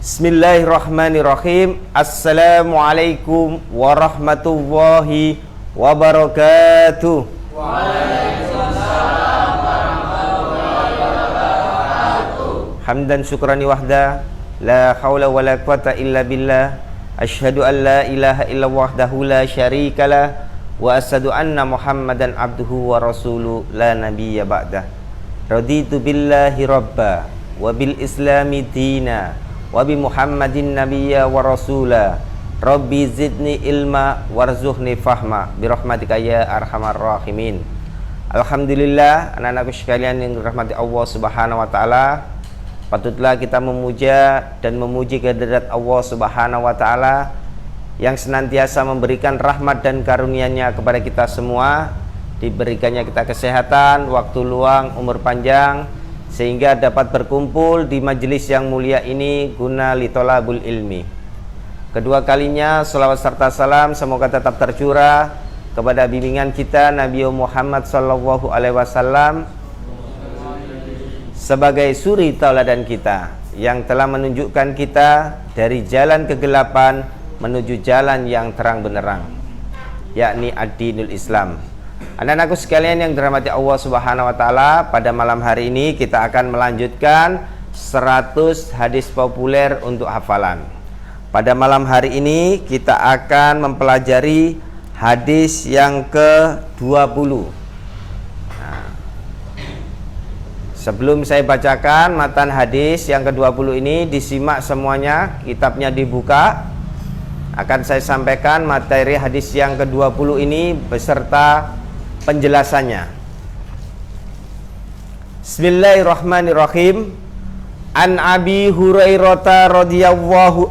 Bismillahirrahmanirrahim. Assalamualaikum warahmatullahi wabarakatuh. Waalaikumsalam warahmatullahi wabarakatuh. Hamdan syukrani wahda, la haula wa la quwata illa billah. Asyhadu an la ilaha illa wahdahu la syarikalah, wa asyhadu anna Muhammadan abduhu wa rasuluh la nabiyya ba'dah. Raditu billahi rabba wa bil islami dina wa bi Muhammadin nabiyya wa rasula. Rabbi zidni ilma warzuqni fahma bi rahmatika ya arhamar rahimin. Alhamdulillah, anak-anakku sekalian yang dirahmati Allah Subhanahu wa taala, patutlah kita memuja dan memuji kehadirat Allah Subhanahu wa taala yang senantiasa memberikan rahmat dan karunia-Nya kepada kita semua, diberikannya kita kesehatan, waktu luang, umur panjang, sehingga dapat berkumpul di majelis yang mulia ini guna litolabul ilmi. Kedua kalinya salawat serta salam semoga tetap tercurah kepada bimbingan kita Nabi Muhammad sallallahu alaihi wasallam sebagai suri tauladan kita yang telah menunjukkan kita dari jalan kegelapan menuju jalan yang terang benderang, yakni ad-dinul Islam. Anak-anakku sekalian yang dirahmati Allah Subhanahu wa taala, pada malam hari ini kita akan melanjutkan 100 hadis populer untuk hafalan. Pada malam hari ini kita akan mempelajari hadis yang ke-20. Nah, sebelum saya bacakan matan hadis yang ke-20 ini, disimak semuanya, kitabnya dibuka. Akan saya sampaikan materi hadis yang ke-20 ini beserta penjelasannya. Bismillahirrahmanirrahim. An Abi Hurairah radhiyallahu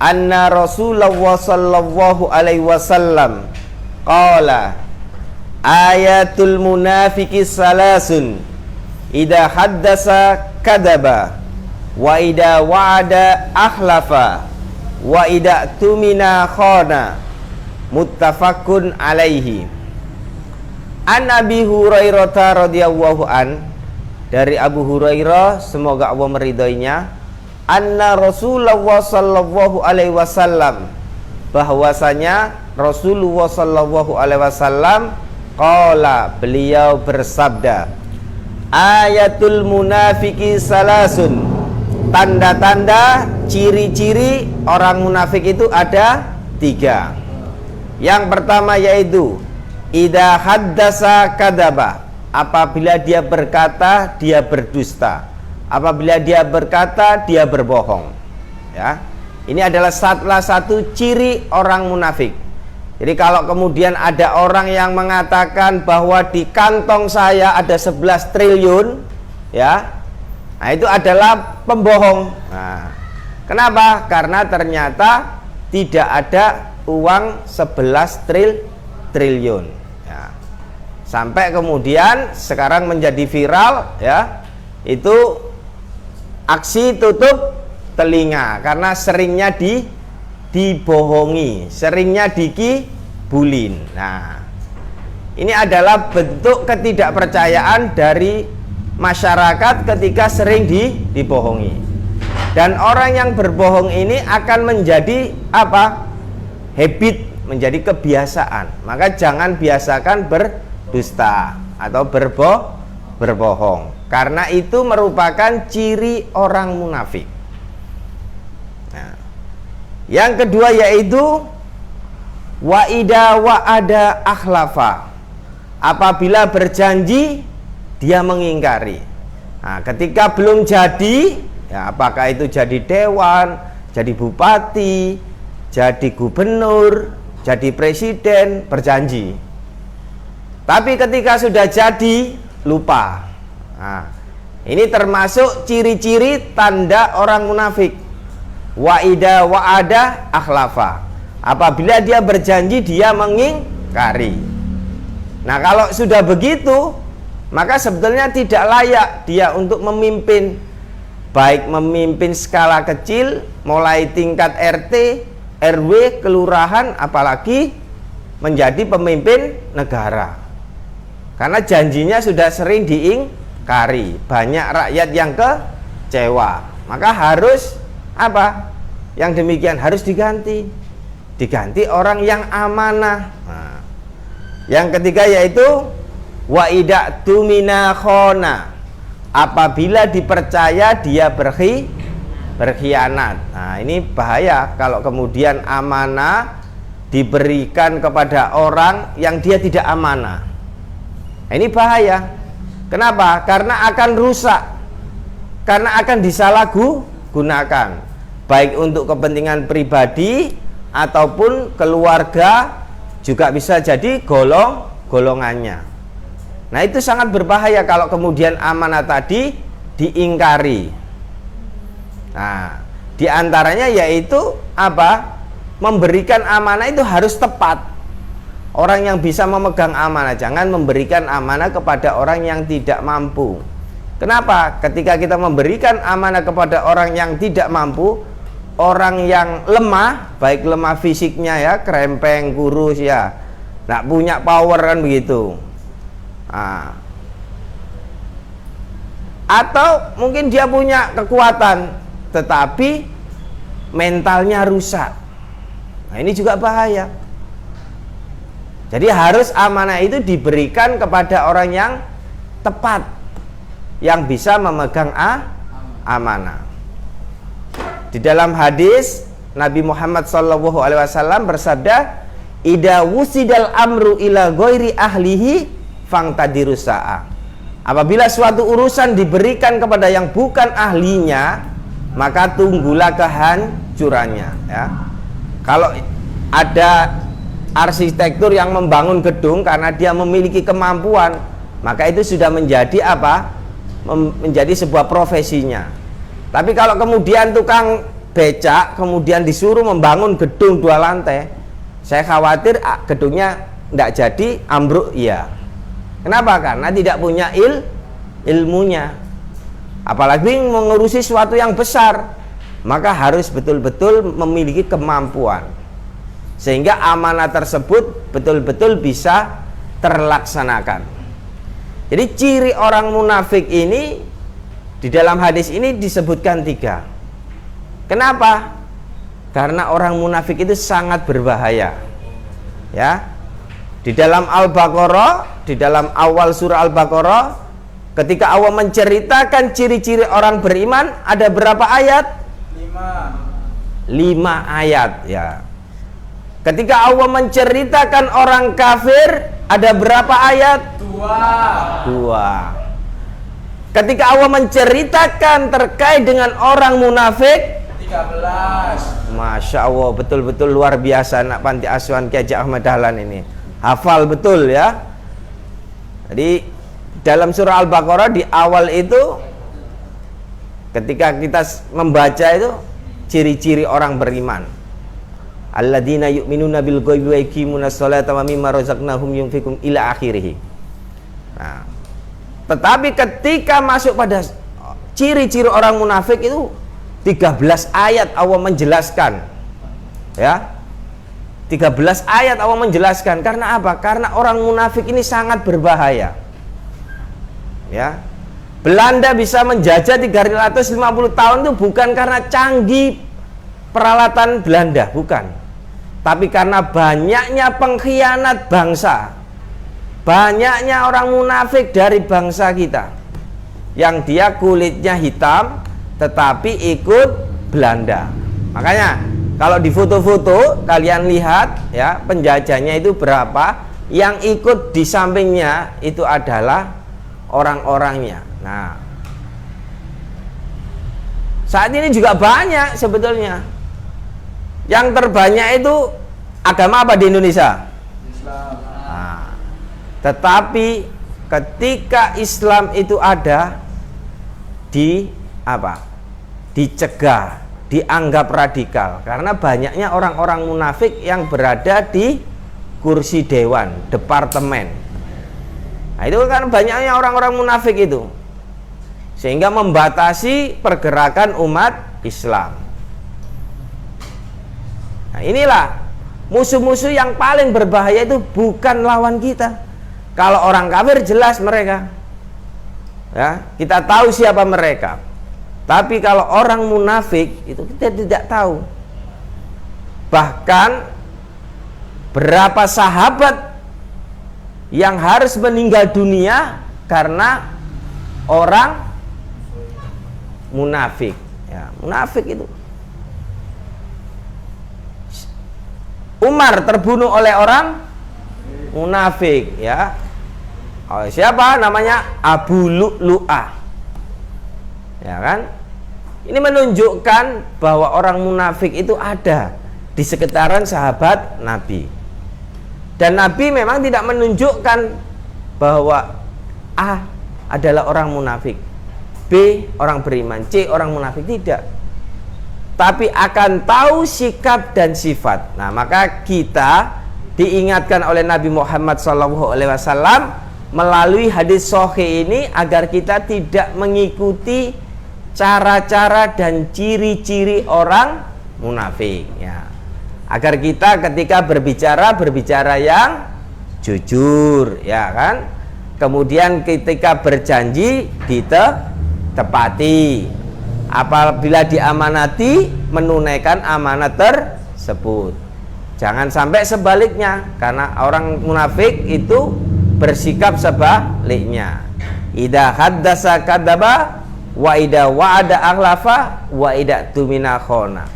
anna Rasulullah sallallahu alaihi wasallam qala ayatul munafiqi salasun idza haddasa kadaba wa idza wa'ada akhlafa wa idza tumina khana. Muttafaqun alaihi. An Abi Hurairah radhiyallahu dari Abu Hurairah, semoga Allah meridhoinya, anna Rasulullah sallallahu alaihi wasallam, bahwasanya Rasulullah sallallahu alaihi wasallam qala, beliau bersabda, ayatul munafiqi salasun, tanda-tanda ciri-ciri orang munafik itu ada 3. Yang pertama yaitu idza haddasa kadaba, apabila dia berkata dia berdusta, apabila dia berkata dia berbohong. Ya, ini adalah salah satu ciri orang munafik. Jadi kalau kemudian ada orang yang mengatakan bahwa di kantong saya ada 11 triliun, ya, nah itu adalah pembohong. Nah, kenapa? Karena ternyata tidak ada uang 11 triliun. Sampai kemudian sekarang menjadi viral, ya, itu aksi tutup telinga karena seringnya dibohongi, seringnya dikibulin. Nah, ini adalah bentuk ketidakpercayaan dari masyarakat ketika sering dibohongi. Dan orang yang berbohong ini akan menjadi apa? Habit, menjadi kebiasaan. Maka jangan biasakan berdusta atau berbohong, karena itu merupakan ciri orang munafik. Nah, yang kedua yaitu wa idza wa'ada akhlafa, apabila berjanji dia mengingkari. Nah, ketika belum jadi, ya, apakah itu jadi dewan, jadi bupati, jadi gubernur, jadi presiden, berjanji. Tapi ketika sudah jadi, lupa. Nah, ini termasuk ciri-ciri tanda orang munafik. Wa idza wa'ada akhlafa, apabila dia berjanji dia mengingkari. Nah, kalau sudah begitu, maka sebetulnya tidak layak dia untuk memimpin, baik memimpin skala kecil mulai tingkat RT, RW, kelurahan, apalagi menjadi pemimpin negara. Karena janjinya sudah sering diingkari, banyak rakyat yang kecewa. Maka harus apa? Yang demikian harus diganti orang yang amanah. Nah, yang ketiga yaitu wa ida'tu mina khona, apabila dipercaya dia berkhianat. Nah, ini bahaya kalau kemudian amanah diberikan kepada orang yang dia tidak amanah. Nah, ini bahaya. Kenapa? Karena akan rusak, karena akan disalahgunakan, baik untuk kepentingan pribadi ataupun keluarga, juga bisa jadi golongannya. Nah, itu sangat berbahaya kalau kemudian amanah tadi diingkari. Nah, diantaranya yaitu apa? Memberikan amanah itu harus tepat. Orang yang bisa memegang amanah, jangan memberikan amanah kepada orang yang tidak mampu. Kenapa? Ketika kita memberikan amanah kepada orang yang tidak mampu, orang yang lemah, baik lemah fisiknya ya, krempeng, kurus ya, nggak punya power kan begitu. Nah, atau mungkin dia punya kekuatan tetapi mentalnya rusak. Nah, ini juga bahaya. Jadi harus amanah itu diberikan kepada orang yang tepat, yang bisa memegang amanah. Di dalam hadis Nabi Muhammad SAW bersabda, "Idza wusidal amru ila ghairi ahlihi fangtadirus sa'a." Apabila suatu urusan diberikan kepada yang bukan ahlinya, maka tunggulah kehancurannya, ya. Kalau ada arsitektur yang membangun gedung karena dia memiliki kemampuan, maka itu sudah menjadi apa? Menjadi sebuah profesinya. Tapi kalau kemudian tukang becak kemudian disuruh membangun gedung 2 lantai, saya khawatir gedungnya tidak jadi, ambruk ya. Kenapa? Karena tidak punya ilmunya. Apalagi mengurusi sesuatu yang besar, maka harus betul-betul memiliki kemampuan sehingga amanah tersebut betul-betul bisa terlaksanakan. Jadi ciri orang munafik ini di dalam hadis ini disebutkan 3. Kenapa? Karena orang munafik itu sangat berbahaya. Ya. Di dalam Al-Baqarah, di dalam awal surah Al-Baqarah, ketika Allah menceritakan ciri-ciri orang beriman, ada berapa ayat? 5 ayat, ya. Ketika Allah menceritakan orang kafir, ada berapa ayat? 2. Ketika Allah menceritakan terkait dengan orang munafik, 13. Masya Allah, betul-betul luar biasa anak panti asuhan Kiai Haji Ahmad Dahlan ini. Hafal betul ya. Jadi dalam surah Al-Baqarah di awal itu, ketika kita membaca itu ciri-ciri orang beriman, alladzina yu'minuna bil ghaibi wa yuqimunas sholata wa mimma razaqnahum yunfiqun ila akhirih. Nah, tetapi ketika masuk pada ciri-ciri orang munafik itu 13 ayat Allah menjelaskan. Ya. 13 ayat Allah menjelaskan. Karena apa? Karena orang munafik ini sangat berbahaya. Ya. Belanda bisa menjajah 350 tahun itu bukan karena canggih peralatan Belanda, bukan. Tapi karena banyaknya pengkhianat bangsa. Banyaknya orang munafik dari bangsa kita, yang dia kulitnya hitam tetapi ikut Belanda. Makanya kalau di foto-foto kalian lihat ya, penjajahnya itu berapa, yang ikut di sampingnya itu adalah orang-orangnya. Nah, saat ini juga banyak sebetulnya. Yang terbanyak itu agama apa di Indonesia? Islam. Nah, tetapi ketika Islam itu ada, dicegah, dianggap radikal, karena banyaknya orang-orang munafik yang berada di kursi dewan, departemen. Nah, itu kan banyaknya orang-orang munafik itu, sehingga membatasi pergerakan umat Islam. Nah, inilah musuh-musuh yang paling berbahaya itu bukan lawan kita, Kalau orang kafir jelas mereka, ya, kita tahu siapa mereka. Tapi kalau orang munafik itu kita tidak tahu. Bahkan berapa sahabat yang harus meninggal dunia karena orang munafik. Ya, munafik itu. Umar terbunuh oleh orang munafik, ya. Oh, siapa namanya? Abu Lu'lu'ah. Ya kan? Ini menunjukkan bahwa orang munafik itu ada di sekitaran sahabat Nabi. Dan Nabi memang tidak menunjukkan bahwa A adalah orang munafik, B orang beriman, C orang munafik, tidak. Tapi akan tahu sikap dan sifat. Nah, maka kita diingatkan oleh Nabi Muhammad SAW melalui hadis sahih ini agar kita tidak mengikuti cara-cara dan ciri-ciri orang munafik, ya. Agar kita ketika berbicara yang jujur, ya kan. Kemudian ketika berjanji ditepati. Apabila diamanati menunaikan amanat tersebut. Jangan sampai sebaliknya, karena orang munafik itu bersikap sebaliknya. Idza haddasa kadzaba wa idza wa'ada akhlafa wa idza tumina khana.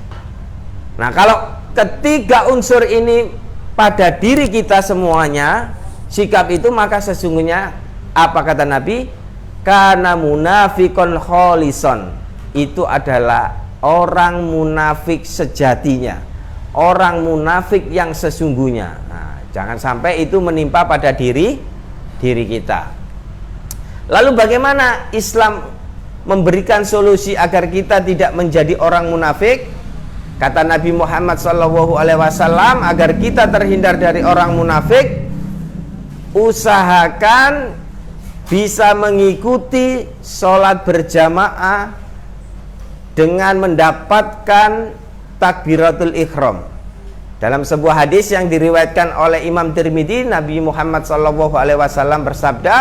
Nah, kalau ketiga unsur ini pada diri kita semuanya, sikap itu, maka sesungguhnya apa kata Nabi? Kana munafiqun kholison. Itu adalah orang munafik sejatinya, orang munafik yang sesungguhnya. Nah, jangan sampai itu menimpa pada diri kita. Lalu bagaimana Islam memberikan solusi agar kita tidak menjadi orang munafik? Kata Nabi Muhammad SAW, agar kita terhindar dari orang munafik, usahakan bisa mengikuti sholat berjamaah dengan mendapatkan takbiratul ihram. Dalam sebuah hadis yang diriwayatkan oleh Imam Tirmidzi, Nabi Muhammad SAW bersabda,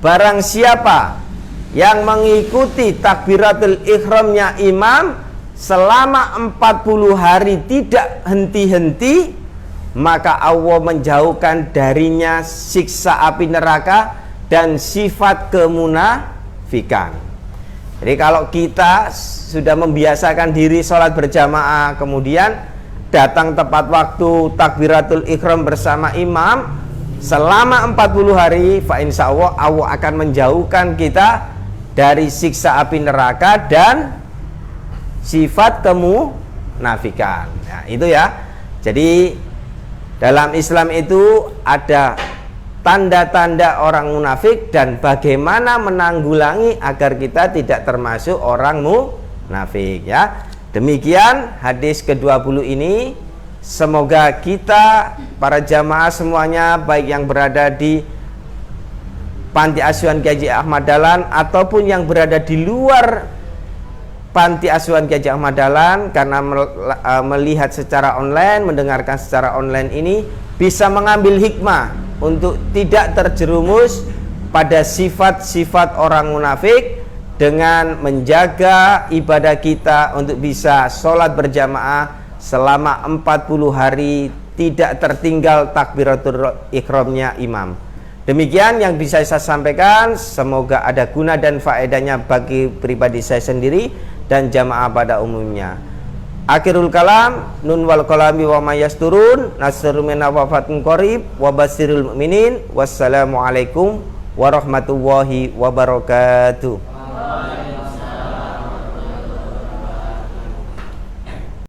barang siapa yang mengikuti takbiratul ihramnya imam selama 40 hari tidak henti-henti, maka Allah menjauhkan darinya siksa api neraka dan sifat kemunafikan. Jadi kalau kita sudah membiasakan diri sholat berjamaah, kemudian datang tepat waktu takbiratul ihram bersama imam selama 40 hari, fa insya Allah Allah akan menjauhkan kita dari siksa api neraka dan sifat kemunafikan. Nah, itu ya. Jadi dalam Islam itu ada tanda-tanda orang munafik dan bagaimana menanggulangi agar kita tidak termasuk orang munafik, ya. Demikian hadis ke-20 ini. Semoga kita para jamaah semuanya, baik yang berada di Panti Asuhan Kiai Haji Ahmad Dahlan ataupun yang berada di luar Panti Asuhan Kiai Haji Ahmad Dahlan, karena melihat secara online, mendengarkan secara online ini, bisa mengambil hikmah untuk tidak terjerumus pada sifat-sifat orang munafik dengan menjaga ibadah kita untuk bisa sholat berjamaah selama 40 hari tidak tertinggal takbiratul ihramnya imam. Demikian yang bisa saya sampaikan, semoga ada guna dan faedahnya bagi pribadi saya sendiri dan jamaah pada umumnya. Akhirul kalam, nun wal qalami wa mayasturun, nasrun min wafatun qarib wa basirul mu'minin. Wassalamualaikum warahmatullahi wabarakatuh.